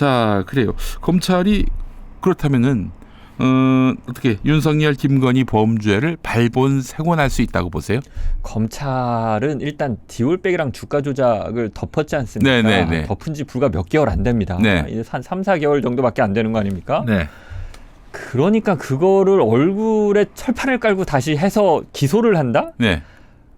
자, 그래요. 검찰이 그렇다면은 어떻게 윤석열, 김건희 범죄를 발본색원할 수 있다고 보세요? 검찰은 일단 디올백이랑 주가 조작을 덮었지 않습니까? 네네네. 덮은 지 불과 몇 개월 안 됩니다. 네. 이제 한 3, 4개월 정도밖에 안 되는 거 아닙니까? 네. 그러니까 그거를 얼굴에 철판을 깔고 다시 해서 기소를 한다? 네.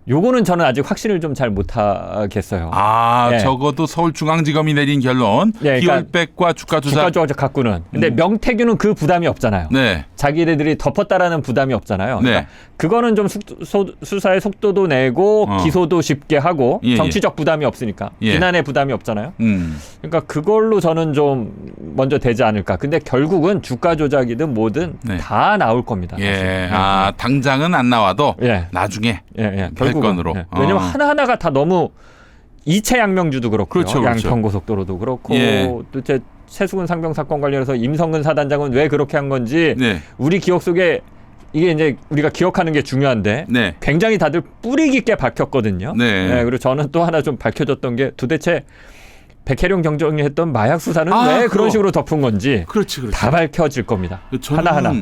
요거는 저는 아직 확신을 좀 잘 못하겠어요. 아, 네. 적어도 서울중앙지검이 내린 결론, 네, 그러니까 디올백과 주가 주가 조작. 조작 갖고는. 근데 명태균은 그 부담이 없잖아요. 네. 자기네들이 덮었다라는 부담이 없잖아요. 네. 그러니까 그거는 좀 수사의 속도도 내고 기소도 쉽게 하고 예, 정치적 부담이 없으니까 예. 비난의 부담이 없잖아요. 그러니까 그걸로 저는 좀 먼저 되지 않을까. 근데 결국은 주가 조작이든 뭐든 네. 다 나올 겁니다. 예. 사실. 아, 당장은 안 나와도 예. 나중에 결국은. 별건으로. 왜냐면 하나하나가 다 너무 이채 양명주도 그렇고요. 그렇죠, 그렇죠. 양평고속도로도 그렇고 예. 도대체 최수근 상병 사건 관련해서 임성근 사단장은 왜 그렇게 한 건지 네. 우리 기억 속에 이게 이제 우리가 기억하는 게 중요한데 네. 굉장히 다들 뿌리 깊게 밝혔거든요. 네. 그리고 저는 또 하나 좀 밝혀졌던 게 도대체 백혜룡 경정이 했던 마약 수사는 왜 그런 식으로 덮은 건지 그렇지. 다 밝혀질 겁니다. 저는 하나하나.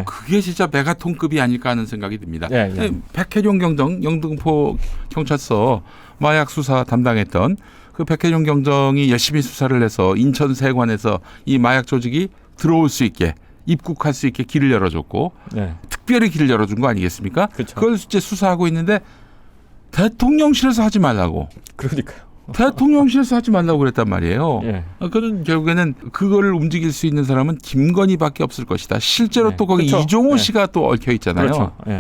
그게 진짜 메가톤급이 아닐까 하는 생각이 듭니다. 예, 예. 백혜룡 경정 영등포 경찰서 마약 수사 담당했던 그 백혜룡 경정이 열심히 수사를 해서 인천 세관에서 이 마약 조직이 들어올 수 있게 입국할 수 있게 길을 열어줬고 네. 특별히 길을 열어준 거 아니겠습니까? 그쵸. 그걸 이제 수사하고 있는데 대통령실에서 하지 말라고. 그러니까요. 대통령실에서 하지 말라고 그랬단 말이에요. 예. 그는 결국에는 그거를 움직일 수 있는 사람은 김건희밖에 없을 것이다. 실제로 네. 또 거기 그렇죠. 이종호 네. 씨가 또 얽혀 있잖아요. 그렇죠. 네.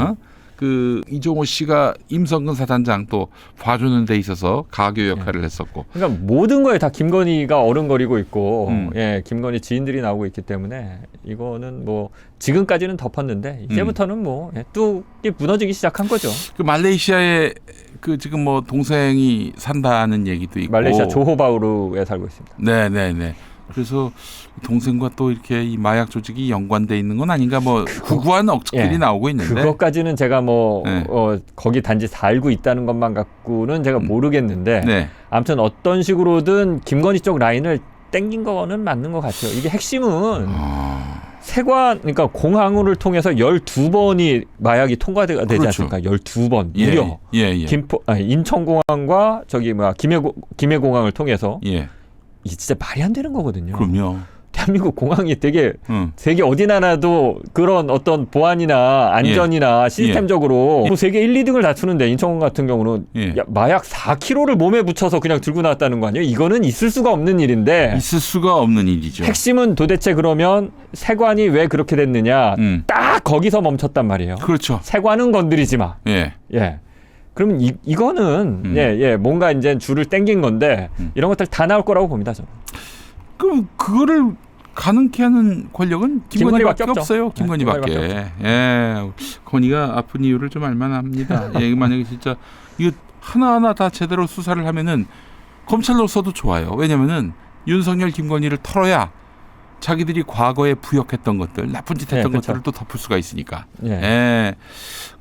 그 이종호 씨가 임성근 사단장 또 봐주는 데 있어서 가교 역할을 했었고. 그러니까 모든 거에 다 김건희가 어른거리고 있고, 예. 김건희 지인들이 나오고 있기 때문에 이거는 뭐 지금까지는 덮었는데 이제부터는 뭐 뚝이 무너지기 시작한 거죠. 그 말레이시아에 그 지금 뭐 동생이 산다는 얘기도 있고. 말레이시아 조호바우루에 살고 있습니다. 네네네. 그래서 동생과 또 이렇게 이 마약 조직이 연관돼 있는 건 아닌가 뭐 구구한 억측들이 나오고 있는데 그것까지는 제가 뭐 네. 거기 단지 살고 있다는 것만 갖고는 제가 모르겠는데 네. 아무튼 어떤 식으로든 김건희 쪽 라인을 땡긴 거는 맞는 것 같아요. 이게 핵심은 세관 그러니까 공항을 통해서 12번이 마약이 통과가 되지 그렇죠. 않습니까? 12번 무려. 예. 인천공항과 저기 김해공항을 통해서 예. 이게 진짜 말이 안 되는 거거든요. 그럼요. 대한민국 공항이 되게 세계 어디나 나도 그런 어떤 보안이나 안전이나 시스템적으로 세계 1, 2등을 다투는데 인천공항 같은 경우는 마약 4kg를 몸에 붙여서 그냥 들고 나왔다는 거 아니에요? 이거는 있을 수가 없는 일인데 있을 수가 없는 일이죠. 핵심은 도대체 그러면 세관이 왜 그렇게 됐느냐 딱 거기서 멈췄단 말이에요. 그렇죠. 세관은 건드리지 마. 예. 그러면 이거는 뭔가 이제 줄을 땡긴 건데 이런 것들 다 나올 거라고 봅니다 저는. 그럼 그거를 가능케 하는 권력은 김건희밖에 없어요. 김건희밖에. 김건희밖에 예. 건희가 아픈 이유를 좀 알만합니다. 예, 만약에 진짜 이거 하나하나 다 제대로 수사를 하면은 검찰로서도 좋아요. 왜냐면은 윤석열, 김건희를 털어야 자기들이 과거에 부역했던 것들, 나쁜 짓 했던 것들을 또 덮을 수가 있으니까.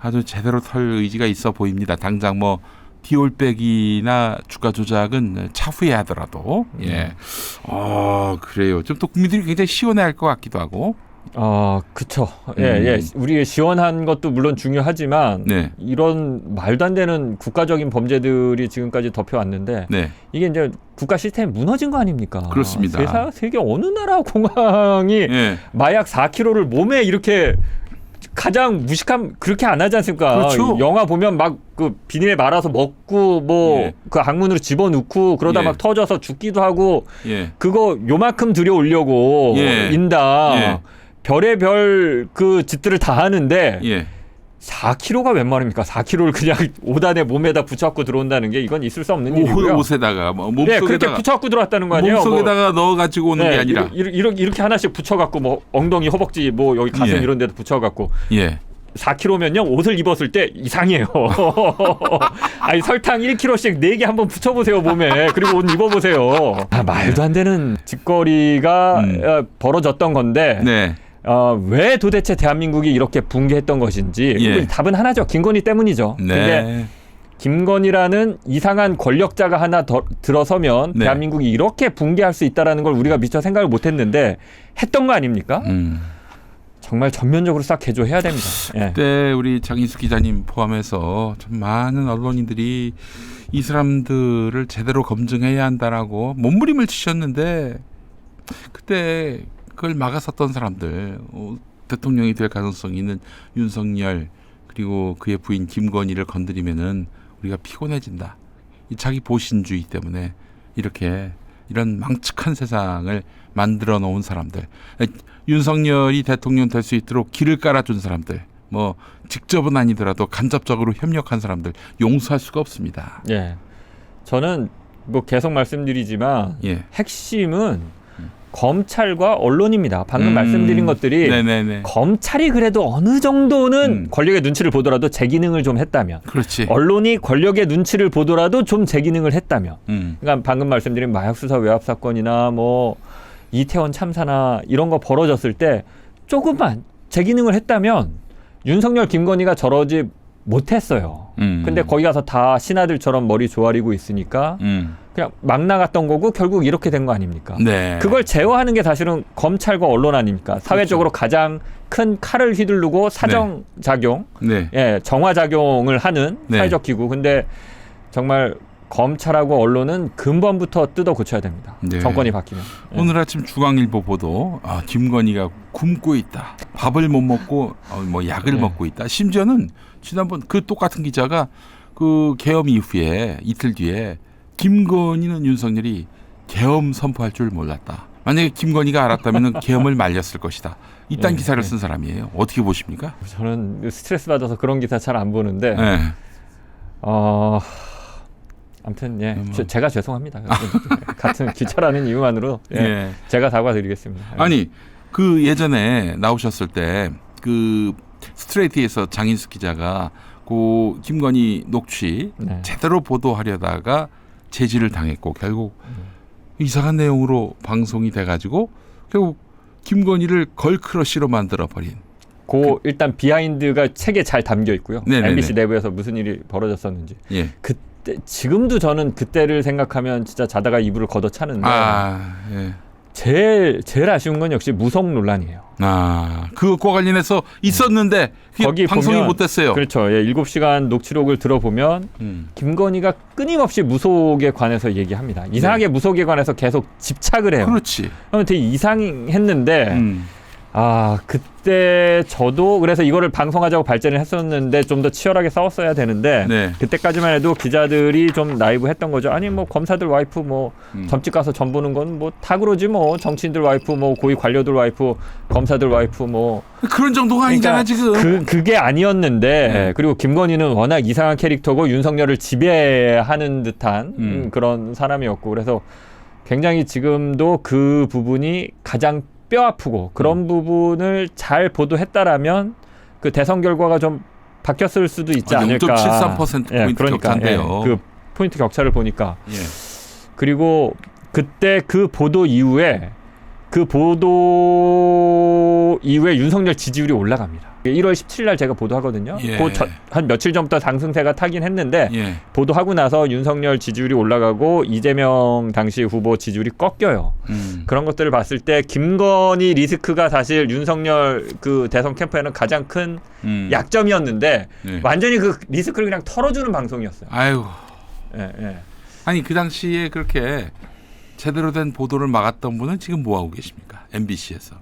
아주 제대로 털 의지가 있어 보입니다. 당장 뭐 디올백이나 주가 조작은 차후에 하더라도. 그래요. 좀 또 국민들이 굉장히 시원해할 것 같기도 하고. 그쵸. 우리의 시원한 것도 물론 중요하지만 이런 말도 안 되는 국가적인 범죄들이 지금까지 덮여왔는데 이게 이제 국가 시스템이 무너진 거 아닙니까? 그렇습니다. 세계 어느 나라 공항이 마약 4kg를 몸에 이렇게 가장 무식한 그렇게 안 하지 않습니까? 그렇죠. 영화 보면 막 그 비닐에 말아서 먹고 뭐 그 항문으로 집어넣고 그러다 막 터져서 죽기도 하고 그거 요만큼 들여오려고 인당 별의별 그 짓들을 다 하는데 4kg가 웬 말입니까? 4kg를 그냥 5단에 몸에다 붙여갖고 들어온다는 게 이건 있을 수 없는 일이고요. 옷에다가 뭐 몸속에다가 그렇게 붙여갖고 들어왔다는 거 아니에요? 몸속에다가 넣어가지고 오는 게 아니라 이렇게 하나씩 붙여갖고 뭐 엉덩이, 허벅지, 뭐 여기 가슴 이런 데도 붙여갖고 4kg면요 옷을 입었을 때 이상해요. 아니 설탕 1kg씩 4개 한번 붙여보세요 몸에. 그리고 옷 입어보세요. 말도 안 되는 짓거리가 벌어졌던 건데 왜 도대체 대한민국이 이렇게 붕괴했던 것인지 답은 하나죠. 김건희 때문이죠. 근데 김건희라는 이상한 권력자가 하나 더 들어서면 네. 대한민국이 이렇게 붕괴할 수 있다라는 걸 우리가 미처 생각을 못했는데 했던 거 아닙니까? 정말 전면적으로 싹 개조해야 됩니다. 예. 그때 우리 장인수 기자님 포함해서 참 많은 언론인들이 이 사람들을 제대로 검증해야 한다라고 몸부림을 치셨는데 그때 그걸 막아섰던 사람들 대통령이 될 가능성이 있는 윤석열 그리고 그의 부인 김건희를 건드리면은 우리가 피곤해진다. 이 자기 보신주의 때문에 이런 망측한 세상을 만들어 놓은 사람들. 윤석열이 대통령 될 수 있도록 길을 깔아준 사람들. 뭐 직접은 아니더라도 간접적으로 협력한 사람들 용서할 수가 없습니다. 예. 저는 뭐 계속 말씀드리지만 예. 핵심은 검찰과 언론입니다. 방금 말씀드린 것들이 네네네. 검찰이 그래도 어느 정도는 권력의 눈치를 보더라도 제 기능을 좀 했다면 그렇지. 언론이 권력의 눈치를 보더라도 좀 제 기능을 했다면 그러니까 방금 말씀드린 마약수사 외압 사건이나 뭐 이태원 참사나 이런 거 벌어졌을 때 조금만 제 기능을 했다면 윤석열 김건희가 저러지 못했어요. 근데 거기 가서 다 신하들처럼 머리 조아리고 있으니까 그냥 막 나갔던 거고 결국 이렇게 된 거 아닙니까? 네. 그걸 제어하는 게 사실은 검찰과 언론 아닙니까? 사회적으로 가장 큰 칼을 휘두르고 사정작용, 네. 예, 정화작용을 하는 네. 사회적 기구. 근데 정말 검찰하고 언론은 근본부터 뜯어 고쳐야 됩니다. 네. 정권이 바뀌면. 예. 오늘 아침 중앙일보 보도 김건희가 굶고 있다. 밥을 못 먹고 뭐 약을 네. 먹고 있다. 심지어는 지난번 그 똑같은 기자가 그 계엄 이후에 이틀 뒤에 김건희는 윤석열이 계엄 선포할 줄 몰랐다. 만약에 김건희가 알았다면 계엄을 말렸을 것이다. 이딴 네, 기사를 네. 쓴 사람이에요. 어떻게 보십니까? 저는 스트레스 받아서 그런 기사 잘 안 보는데 네. 아무튼 예, 뭐. 제가 죄송합니다. 같은 기자라는 이유만으로 예, 예. 제가 사과드리겠습니다. 아니 그 예전에 나오셨을 때 그 스트레이트에서 장인수 기자가 그 김건희 녹취 네. 제대로 보도하려다가 제지를 당했고 결국 이상한 내용으로 방송이 돼가지고 결국 김건희를 걸크러쉬로 만들어버린. 일단 비하인드가 책에 잘 담겨 있고요. 네네네. MBC 내부에서 무슨 일이 벌어졌었는지. 예. 그때 지금도 저는 그때를 생각하면 진짜 자다가 이불을 걷어차는데 예. 제일 아쉬운 건 역시 무속 논란이에요. 그것과 관련해서 있었는데 그게 거기 방송이 보면, 못 됐어요. 그렇죠. 예, 7시간 녹취록을 들어보면 김건희가 끊임없이 무속에 관해서 얘기합니다. 이상하게 무속에 관해서 계속 집착을 해요. 그렇지. 그러면 되게 이상했는데 그때 저도 그래서 이거를 방송하자고 발제를 했었는데 좀 더 치열하게 싸웠어야 되는데 네. 그때까지만 해도 기자들이 좀 나이브했던 거죠. 아니 뭐 검사들 와이프 뭐 점집 가서 점 보는 건 뭐 다 그러지 뭐 정치인들 와이프 뭐 고위 관료들 와이프 검사들 와이프 뭐 그런 정도가 아니잖아 지금. 그게 아니었는데 네. 그리고 김건희는 워낙 이상한 캐릭터고 윤석열을 지배하는 듯한 그런 사람이었고 그래서 굉장히 지금도 그 부분이 가장 뼈 아프고 그런 부분을 잘 보도했다라면 그 대선 결과가 좀 바뀌었을 수도 있지 않을까. 0.73% 포인트 그러니까, 격차인데요. 그 포인트 격차를 보니까. 예. 그리고 그때 그 보도 이후에 윤석열 지지율이 올라갑니다. 1월 17일 날 제가 보도하거든요. 예. 한 며칠 전부터 상승세가 타긴 했는데 예. 보도하고 나서 윤석열 지지율이 올라가고 이재명 당시 후보 지지율이 꺾여요. 그런 것들을 봤을 때 김건희 리스크가 사실 윤석열 그 대선 캠프에는 가장 큰 약점이었는데 예. 완전히 그 리스크를 그냥 털어주는 방송이었어요. 아이고. 예. 아니 그 당시에 그렇게 제대로 된 보도를 막았던 분은 지금 뭐 하고 계십니까? MBC에서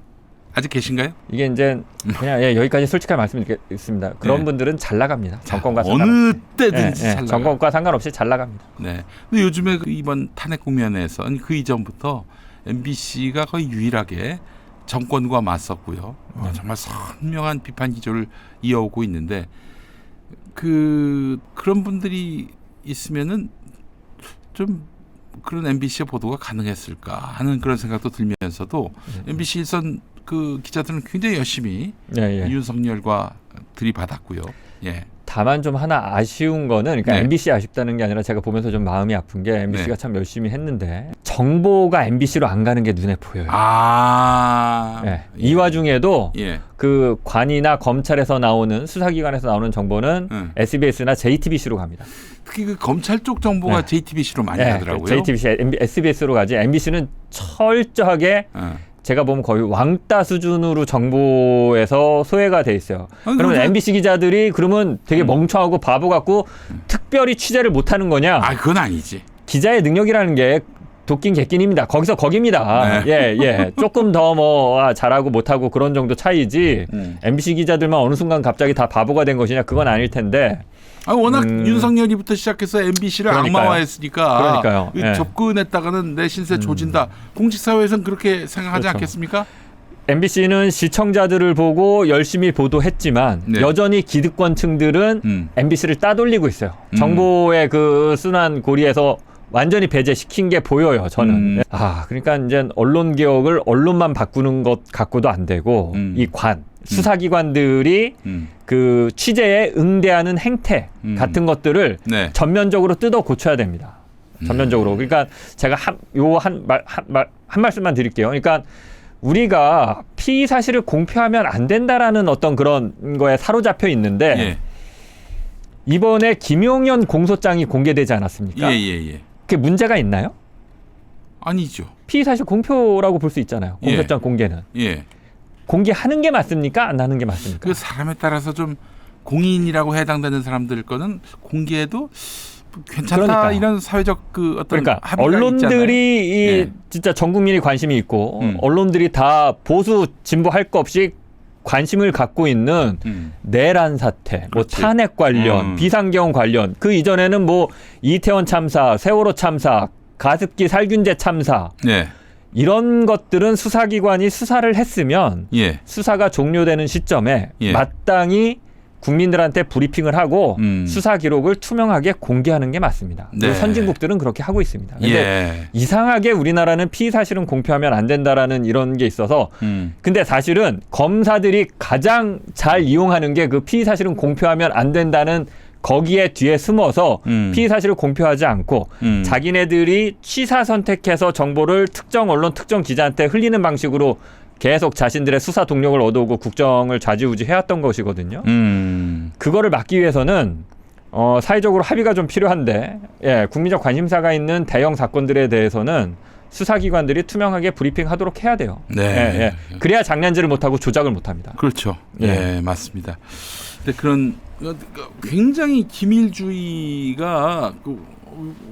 아직 계신가요? 이게 이제 그냥 여기까지 솔직하게 말씀드리겠습니다. 그런 네. 분들은 잘 나갑니다. 정권과 어느 상관없이. 때든지 잘 나가요. 정권과 상관없이 잘 나갑니다. 네. 근데 요즘에 그 이번 탄핵 국면에서 아니 그 이전부터 MBC가 거의 유일하게 정권과 맞섰고요. 정말 선명한 비판 기조를 이어오고 있는데 그런 분들이 있으면은 좀 그런 MBC의 보도가 가능했을까 하는 그런 생각도 들면서도 MBC 일선 그 기자들은 굉장히 열심히 윤석열과 들이받았고요. 예. 다만 좀 하나 아쉬운 거는 그러니까 네. MBC 아쉽다는 게 아니라 제가 보면서 좀 마음이 아픈 게 MBC가 네. 참 열심히 했는데 정보가 MBC로 안 가는 게 눈에 보여요. 예. 이 와중에도 예. 그 관이나 검찰에서 나오는 수사기관에서 나오는 정보는 SBS나 JTBC로 갑니다. 특히 그 검찰 쪽 정보가 네. JTBC로 많이 가더라고요. JTBC, SBS로 가지. MBC는 철저하게 제가 보면 거의 왕따 수준으로 정보에서 소외가 돼 있어요. 그러면 MBC 기자들이 그러면 되게 멍청하고 바보 같고 특별히 취재를 못하는 거냐? 아, 그건 아니지. 기자의 능력이라는 게 도끼인 객끼입니다. 거기서 거기입니다. 네. 예. 조금 더 뭐 잘하고 못하고 그런 정도 차이지. MBC 기자들만 어느 순간 갑자기 다 바보가 된 것이냐? 그건 아닐 텐데. 아, 워낙 윤석열이부터 시작해서 MBC를 악마화했으니까 그러니까요. 접근했다가는 내 신세 조진다. 공직사회에서는 그렇게 생각하지 그렇죠. 않겠습니까? MBC는 시청자들을 보고 열심히 보도했지만 네. 여전히 기득권층들은 MBC를 따돌리고 있어요. 정보의 그 순환 고리에서 완전히 배제시킨 게 보여요. 저는. 그러니까 이제 언론 개혁을 언론만 바꾸는 것 갖고도 안 되고 이 수사기관들이 그 취재에 응대하는 행태 같은 것들을 네. 전면적으로 뜯어 고쳐야 됩니다. 전면적으로. 그러니까 제가 한 말씀만 드릴게요. 그러니까 우리가 피의 사실을 공표하면 안 된다라는 어떤 그런 거에 사로잡혀 있는데 예. 이번에 김용현 공소장이 공개되지 않았습니까? 예. 그게 문제가 있나요? 아니죠. 피의 사실 공표라고 볼 수 있잖아요. 공소장 공개는. 예. 공개하는 게 맞습니까? 안 하는 게 맞습니까? 그 사람에 따라서 좀 공인이라고 해당되는 사람들 거는 공개해도 괜찮다. 그러니까요. 이런 사회적 그 어떤 그러니까 합의가 언론들이 있잖아요. 진짜 전 국민이 관심이 있고 언론들이 다 보수 진보 할 거 없이 관심을 갖고 있는 내란 사태, 뭐 그렇지. 탄핵 관련, 비상경 관련, 그 이전에는 뭐 이태원 참사, 세월호 참사, 가습기 살균제 참사 네. 이런 것들은 수사기관이 수사를 했으면 예. 수사가 종료되는 시점에 예. 마땅히 국민들한테 브리핑을 하고 수사 기록을 투명하게 공개하는 게 맞습니다. 네. 선진국들은 그렇게 하고 있습니다. 근데 예. 이상하게 우리나라는 피의 사실은 공표하면 안 된다라는 이런 게 있어서 근데 사실은 검사들이 가장 잘 이용하는 게 그 피의 사실은 공표하면 안 된다는 거기에 뒤에 숨어서 피의 사실을 공표하지 않고 자기네들이 취사 선택해서 정보를 특정 언론 특정 기자한테 흘리는 방식으로 계속 자신들의 수사 동력을 얻어오고 국정을 좌지우지 해왔던 것이거든요. 그거를 막기 위해서는 사회적으로 합의가 좀 필요한데 국민적 관심사가 있는 대형 사건들에 대해서는 수사기관들이 투명하게 브리핑하도록 해야 돼요. 네. 그래야 장난질을 못하고 조작을 못합니다. 그렇죠. 예, 맞습니다. 근데 그런 굉장히 기밀주의가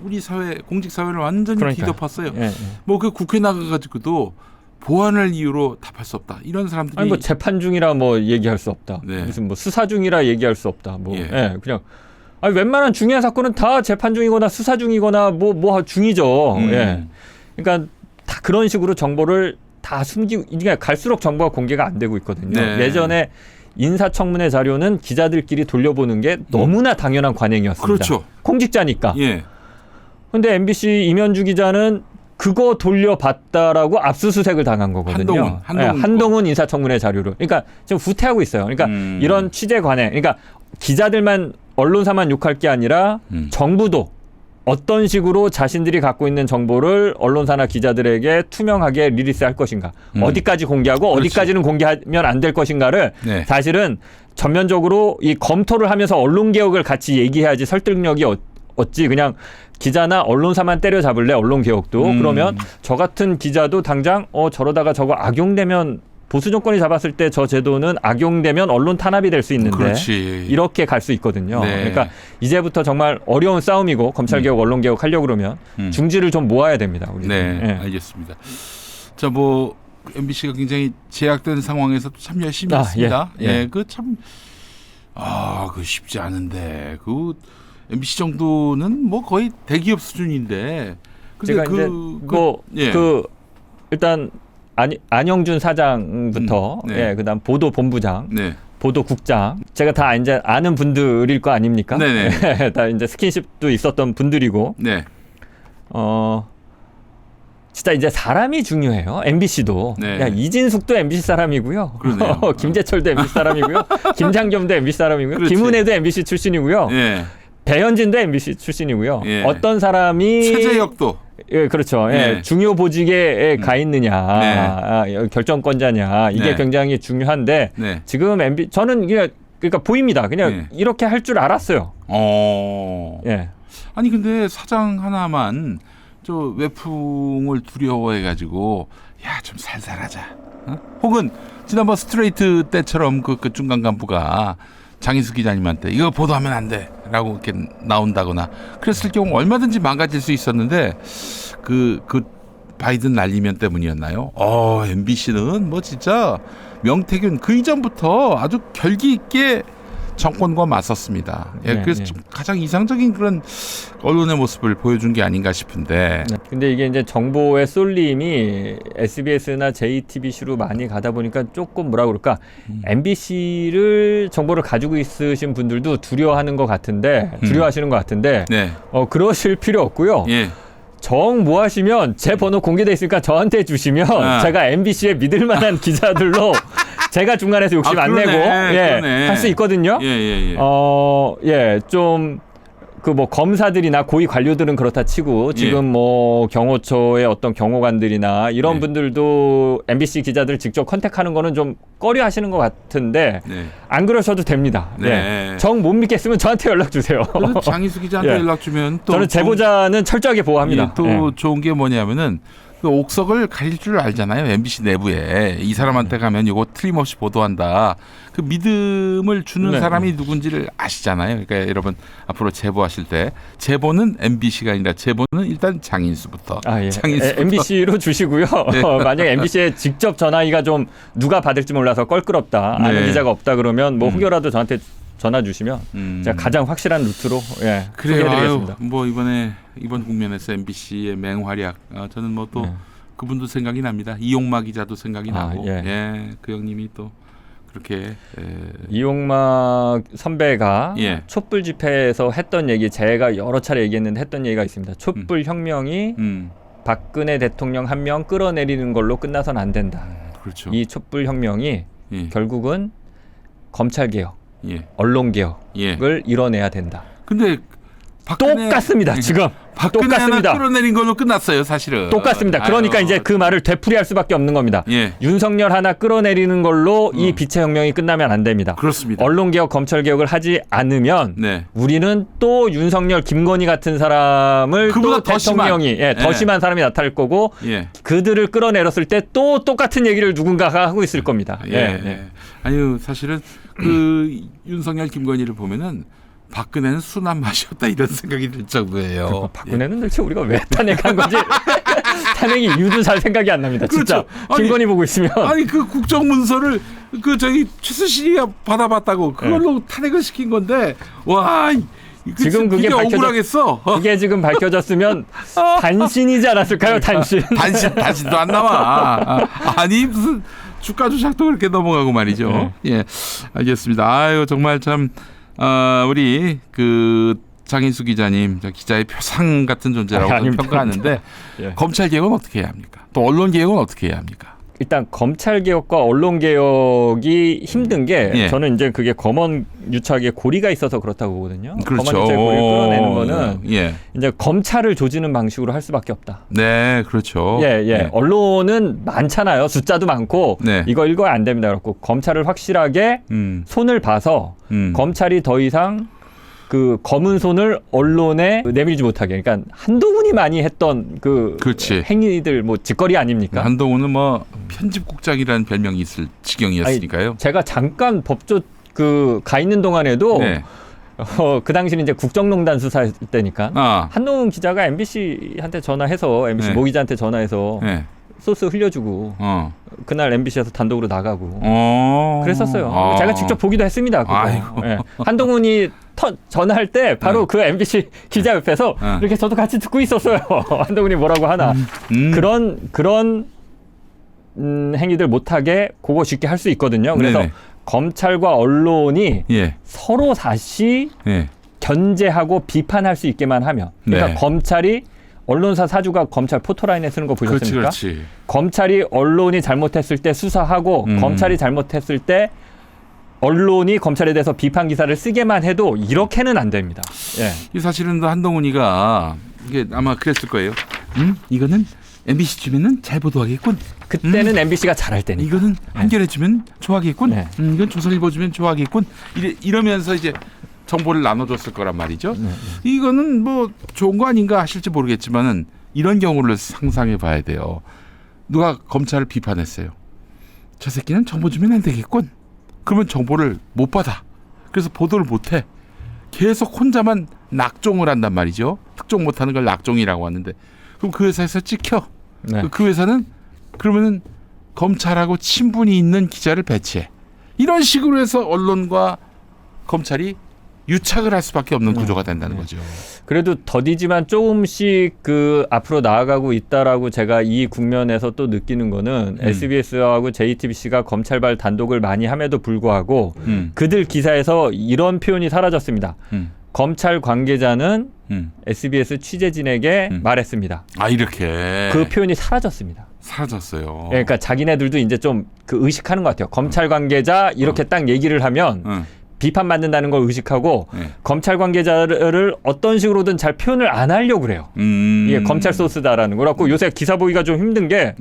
우리 사회 공직 사회를 완전히 뒤덮었어요. 뭐 그 국회 나가가지고도 보안을 이유로 답할 수 없다. 이런 사람들이 아니 뭐 재판 중이라 뭐 얘기할 수 없다. 네. 무슨 뭐 수사 중이라 얘기할 수 없다. 뭐 그냥 웬만한 중요한 사건은 다 재판 중이거나 수사 중이거나 뭐 중이죠. 그러니까 다 그런 식으로 정보를 다 숨기고 이게 갈수록 정보가 공개가 안 되고 있거든요. 네. 예전에 인사청문회 자료는 기자들끼리 돌려보는 게 너무나 당연한 관행이었습니다. 그렇죠. 공직자니까. 예. 근데 MBC 임현주 기자는 그거 돌려봤다라고 압수수색을 당한 거거든요. 한동훈 인사청문회 자료를. 그러니까 지금 후퇴하고 있어요. 그러니까 이런 취재 관행. 그러니까 기자들만 언론사만 욕할 게 아니라 정부도 어떤 식으로 자신들이 갖고 있는 정보를 언론사나 기자들에게 투명하게 리리스할 것인가. 어디까지 공개하고 그렇지. 어디까지는 공개하면 안 될 것인가를 사실은 전면적으로 이 검토를 하면서 언론개혁을 같이 얘기해야지 설득력이 어찌 그냥 기자나 언론사만 때려잡을래 언론개혁도 그러면 저 같은 기자도 당장 저러다가 저거 악용되면 보수 정권이 잡았을 때 저 제도는 악용되면 언론 탄압이 될 수 있는데 그렇지. 이렇게 갈 수 있거든요. 네. 그러니까 이제부터 정말 어려운 싸움이고 검찰개혁 언론개혁 하려고 그러면 중지를 좀 모아야 됩니다. 우리는. 네, 알겠습니다. 자, 뭐 MBC가 굉장히 제약된 상황에서 참 열심히 했습니다. 그 참 그 쉽지 않은데 그 MBC 정도는 뭐 거의 대기업 수준인데. 근데 제가 일단 안영준 사장부터 그다음 보도본부장, 보도국장 제가 다 이제 아는 분들일 거 아닙니까? 다 이제 스킨십도 있었던 분들이고. 진짜 이제 사람이 중요해요. MBC도. 네. 야, 이진숙도 MBC 사람이고요. 그러네요. 김재철도 MBC 사람이고요. 김장겸도 MBC 사람이고요. 그렇지. 김은혜도 MBC 출신이고요. 예. 배현진도 MBC 출신이고요. 예. 어떤 사람이 최재혁도. 예, 그렇죠. 예. 예. 중요 보직에 가 있느냐, 네. 결정권자냐, 이게 네. 굉장히 중요한데 네. 지금 저는 그러니까 보입니다. 그냥 네. 이렇게 할 줄 알았어요. 예. 아니 근데 사장 하나만 저 외풍을 두려워해가지고 야 좀 살살하자. 어? 혹은 지난번 스트레이트 때처럼 그 중간 간부가 장인수 기자님한테 이거 보도하면 안 돼라고 이렇게 나온다거나 그랬을 경우 얼마든지 망가질 수 있었는데 그 바이든 날리면 때문이었나요? MBC는 뭐 진짜 명태균 그 이전부터 아주 결기 있게 정권과 맞섰습니다. 예, 네, 그래서 네. 좀 가장 이상적인 그런 언론의 모습을 보여준 게 아닌가 싶은데. 근데 이게 이제 정보의 쏠림이 SBS나 JTBC로 많이 가다 보니까 조금 뭐라 그럴까 MBC를 정보를 가지고 있으신 분들도 두려워하는 것 같은데 두려워하시는 것 같은데 네. 그러실 필요 없고요. 예. 정 뭐 하시면 제 번호 공개돼 있으니까 저한테 주시면 제가 MBC에 믿을 만한 기자들로 제가 중간에서 욕심 안 내고 할 수 있거든요. 좀 그 뭐 검사들이나 고위 관료들은 그렇다 치고 지금 뭐 경호처의 어떤 경호관들이나 이런 분들도 MBC 기자들 직접 컨택하는 거는 좀 꺼려하시는 것 같은데 안 그러셔도 됩니다. 정 못 믿겠으면 저한테 연락 주세요. 장인수 기자한테 연락 주면 또 저는 제보자는 철저하게 보호합니다. 또 좋은 게 뭐냐면은 그 옥석을 가릴 줄 알잖아요. MBC 내부에 이 사람한테 가면 이거 틀림없이 보도한다. 그 믿음을 주는 사람이 누군지를 아시잖아요. 그러니까 여러분 앞으로 제보하실 때 제보는 MBC가 아니라 제보는 일단 장인수부터. 장인수부터. MBC로 주시고요. 만약에 MBC에 직접 전화기가 좀 누가 받을지 몰라서 껄끄럽다. 아는 기자가 없다 그러면 뭐 혹여라도 저한테 전화 주시면 제가 가장 확실한 루트로 소개해드리겠습니다. 뭐 이번 국면에서 MBC의 맹활약 저는 뭐 또 그분도 생각이 납니다. 이용마 기자도 생각이 나고 그 형님이 또 그렇게 이용마 선배가 촛불 집회에서 했던 얘기 제가 여러 차례 얘기했는데 했던 얘기가 있습니다. 촛불 혁명이 박근혜 대통령 한 명 끌어내리는 걸로 끝나선 안 된다. 그렇죠. 이 촛불 혁명이 결국은 검찰개혁 언론개혁을 이뤄내야 된다. 근데 똑같습니다. 지금 똑같습니다. 끌어내린 걸로 끝났어요, 사실은. 똑같습니다. 그러니까 이제 그 말을 되풀이할 수밖에 없는 겁니다. 윤석열 하나 끌어내리는 걸로 이 빛의 혁명이 끝나면 안 됩니다. 그렇습니다. 언론개혁, 검찰개혁을 하지 않으면 우리는 또 윤석열, 김건희 같은 사람을 또 대통령이 더 심한 사람이 나타날 거고 그들을 끌어내렸을 때 또 똑같은 얘기를 누군가가 하고 있을 겁니다. 아니요, 사실은 그 윤석열, 김건희를 보면은 박근혜는 순한 맛이었다 이런 생각이 들 정도예요. 박근혜는 도대체 우리가 왜 탄핵한 건지 탄핵 이유도 잘 생각이 안 납니다. 진짜 김건희 보고 있으면 그 국정문서를 최순실이가 받아봤다고 그걸로 탄핵을 시킨 건데 지금 그게 억울하겠어. 그게 지금 밝혀졌으면 단신이지 않았을까요? 단신도 안 나와. 아니 무슨 주가 조작도 그렇게 넘어가고 말이죠. 알겠습니다. 아유 정말 참. 우리 그 장인수 기자님 기자의 표상 같은 존재라고 평가하는데 검찰 개혁은 어떻게 해야 합니까? 또 언론 개혁은 어떻게 해야 합니까? 일단 검찰 개혁과 언론 개혁이 힘든 게 저는 이제 그게 검언 유착에 고리가 있어서 그렇다고 보거든요. 그렇죠. 검언 유착 고리를 끌어내는 거는 이제 검찰을 조지는 방식으로 할 수밖에 없다. 네, 그렇죠. 언론은 많잖아요. 숫자도 많고 이거 읽어야 안 됩니다. 그렇고 검찰을 확실하게 손을 봐서 검찰이 더 이상 그 검은 손을 언론에 내밀지 못하게. 그러니까 한동훈이 많이 했던 행위들 뭐 짓거리 아닙니까? 한동훈은 뭐 편집국장이라는 별명이 있을 지경이었으니까요. 제가 잠깐 법조 가 있는 동안에도 그 당시는 이제 국정농단 수사할 때니까 한동훈 기자가 MBC한테 전화해서 MBC 모 기자한테 전화해서 소스 흘려주고 그날 MBC에서 단독으로 나가고 그랬었어요. 제가 직접 보기도 했습니다. 한동훈이 전화할 때 바로 그 MBC 기자 옆에서 이렇게 저도 같이 듣고 있었어요. 한동훈이 뭐라고 하나. 그런 행위들 못하게 그거 쉽게 할 수 있거든요. 그래서 검찰과 언론이 서로 다시 견제하고 비판할 수 있게만 하면 그러니까 검찰이 언론사 사주가 검찰 포토라인에 쓰는 거 보셨습니까? 그렇지. 검찰이 언론이 잘못했을 때 수사하고 검찰이 잘못했을 때 언론이 검찰에 대해서 비판 기사를 쓰게만 해도 이렇게는 안 됩니다. 예. 이 사실은 한동훈이가 이게 아마 그랬을 거예요. 이거는 MBC 주면은 잘 보도하겠군. 그때는 MBC가 잘할 때니까. 이거는 한겨레 주면 좋아하겠군. 네. 이건 조선일보 주면 좋아하겠군. 이러면서 이제 정보를 나눠줬을 거란 말이죠. 이거는 뭐 좋은 거 아닌가 하실지 모르겠지만은 이런 경우를 상상해 봐야 돼요. 누가 검찰을 비판했어요. 저 새끼는 정보 주면 안 되겠군. 그러면 정보를 못 받아. 그래서 보도를 못 해. 계속 혼자만 낙종을 한단 말이죠. 특종 못하는 걸 낙종이라고 하는데 그럼 그 회사에서 찍혀. 네. 그 회사는 그러면은 검찰하고 친분이 있는 기자를 배치해. 이런 식으로 해서 언론과 검찰이 유착을 할 수밖에 없는 구조가 된다는 거죠. 그래도 더디지만 조금씩 그 앞으로 나아가고 있다라고 제가 이 국면에서 또 느끼는 거는 SBS하고 JTBC가 검찰발 단독을 많이 함에도 불구하고 그들 기사에서 이런 표현이 사라졌습니다. 검찰 관계자는 SBS 취재진에게 말했습니다. 아 이렇게 그 표현이 사라졌습니다. 사라졌어요. 그러니까 자기네들도 이제 좀 그 의식하는 것 같아요. 검찰 관계자 이렇게 딱 얘기를 하면 비판받는다는 걸 의식하고 검찰 관계자를 어떤 식으로든 잘 표현을 안 하려고 그래요. 이게 검찰 소스다라는 거라고 요새 기사 보기가 좀 힘든 게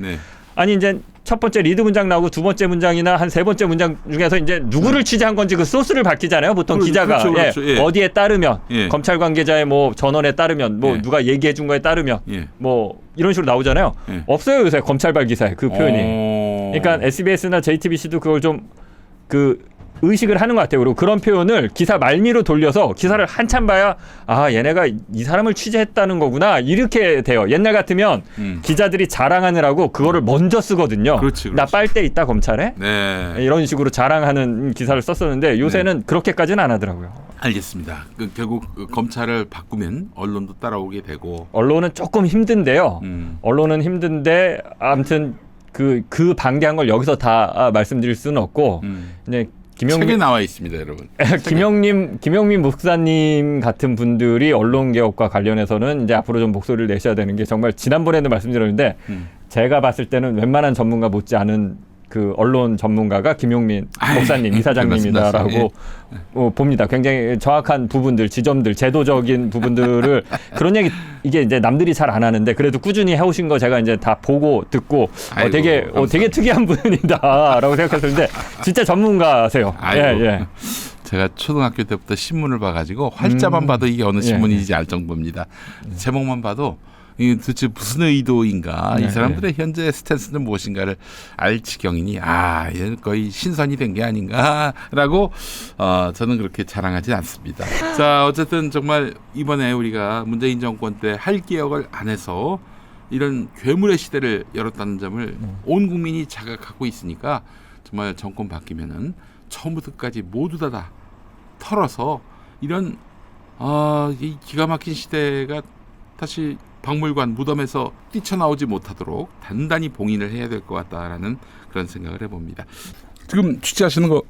아니 이제 첫 번째 리드 문장 나오고 두 번째 문장이나 한 세 번째 문장 중에서 이제 누구를 취재한 건지 그 소스를 밝히잖아요. 보통 기자가 그렇죠. 예. 어디에 따르면 검찰 관계자의 뭐 전원에 따르면 뭐 누가 얘기해 준 거에 따르면 뭐 이런 식으로 나오잖아요. 없어요 요새 검찰발 기사에 그 표현이. 그러니까 SBS나 JTBC도 그걸 좀 그 의식을 하는 것 같아요. 그리고 그런 표현을 기사 말미로 돌려서 기사를 한참 봐야 아 얘네가 이 사람을 취재했다는 거구나 이렇게 돼요. 옛날 같으면 기자들이 자랑하느라고 그거를 먼저 쓰거든요. 그렇지. 나 빨대 있다 검찰에 이런 식으로 자랑하는 기사를 썼었는데 요새는 그렇게까지는 안 하더라고요. 알겠습니다. 결국 검찰을 바꾸면 언론도 따라오게 되고 언론은 조금 힘든데요. 언론은 힘든데 아무튼 그 방대한 걸 여기서 다 말씀드릴 수는 없고 이제 책에 나와 있습니다, 여러분. 김영민 목사님 같은 분들이 언론 개혁과 관련해서는 이제 앞으로 좀 목소리를 내셔야 되는 게 정말 지난번에도 말씀드렸는데 제가 봤을 때는 웬만한 전문가 못지 않은 그 언론 전문가가 김용민 목사님 이사장님이다라고 봅니다. 굉장히 정확한 부분들, 지점들, 제도적인 부분들을 그런 얘기 이게 이제 남들이 잘 안 하는데 그래도 꾸준히 해오신 거 제가 이제 다 보고 듣고 되게 특이한 분이다라고 생각했었는데 진짜 전문가세요. 예. 제가 초등학교 때부터 신문을 봐가지고 활자만 봐도 이게 어느 신문인지 알 정도입니다. 제목만 봐도 이 도대체 무슨 의도인가 이 사람들의 현재 스탠스는 무엇인가를 알 지경이니 얘는 거의 신선이 된 게 아닌가라고 저는 그렇게 자랑하지 않습니다. 자 어쨌든 정말 이번에 우리가 문재인 정권 때 할 개혁을 안 해서 이런 괴물의 시대를 열었다는 점을 온 국민이 자각하고 있으니까 정말 정권 바뀌면은 처음부터 끝까지 모두 다 털어서 이런 이 기가 막힌 시대가 다시 박물관 무덤에서 뛰쳐나오지 못하도록 단단히 봉인을 해야 될 것 같다라는 그런 생각을 해봅니다. 지금 취재하시는 거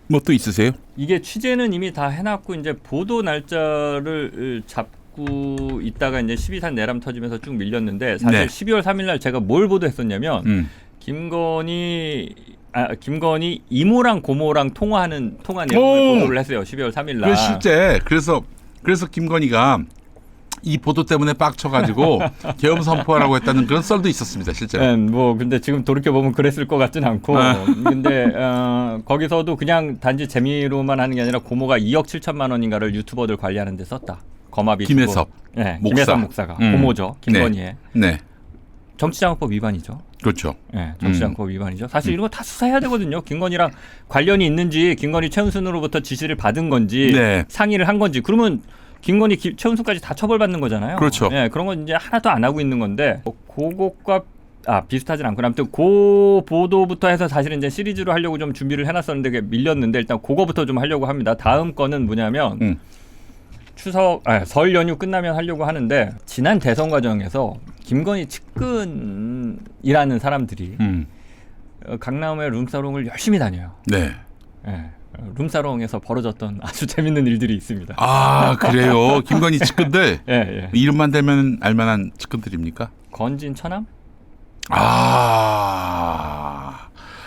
뭐 또 있으세요? 이게 취재는 이미 다 해놨고 이제 보도 날짜를 잡고 있다가 이제 12산 내람 터지면서 쭉 밀렸는데 사실 12월 3일 날 제가 뭘 보도했었냐면 김건희 이모랑 고모랑 통화 내용을 보도를 했어요. 12월 3일 날. 실제 그래서 김건희가 이 보도 때문에 빡쳐가지고 계엄 선포하라고 했다는 그런 썰도 있었습니다, 실제로. 근데 지금 돌이켜 보면 그랬을 것 같진 않고, 근데 거기서도 그냥 단지 재미로만 하는 게 아니라 고모가 2억 7천만 원인가를 유튜버들 관리하는데 썼다. 거마비 김혜섭, 김혜섭 목사가 고모죠, 김건희의. 정치자금법 위반이죠. 그렇죠. 정치자금법 위반이죠. 사실 이런 거 다 수사해야 되거든요. 김건희랑 관련이 있는지, 김건희 최은순으로부터 지시를 받은 건지, 상의를 한 건지. 그러면 김건희, 최은순까지 다 처벌받는 거잖아요. 그렇죠. 그런 건 이제 하나도 안 하고 있는 건데 그것과 비슷하진 않고 아무튼 그 보도부터 해서 사실은 이제 시리즈로 하려고 좀 준비를 해놨었는데 그게 밀렸는데 일단 그거부터 좀 하려고 합니다. 다음 거는 뭐냐면 설 연휴 끝나면 하려고 하는데 지난 대선 과정에서 김건희 측근이라는 사람들이 강남의 룸사롱을 열심히 다녀요. 룸사롱에서 벌어졌던 아주 재밌는 일들이 있습니다. 아, 그래요. 김건희 측근들. 예, 예. 이름만 대면 알만한 측근들입니까? 건진 처남?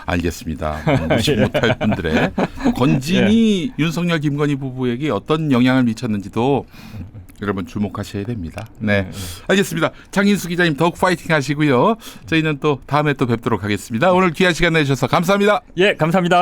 알겠습니다. 무시 못할 분들의 건진이 윤석열 김건희 부부에게 어떤 영향을 미쳤는지도 여러분 주목하셔야 됩니다. 네, 알겠습니다. 장인수 기자님 더욱 파이팅 하시고요. 저희는 또 다음에 또 뵙도록 하겠습니다. 오늘 귀한 시간 내주셔서 감사합니다. 예, 감사합니다.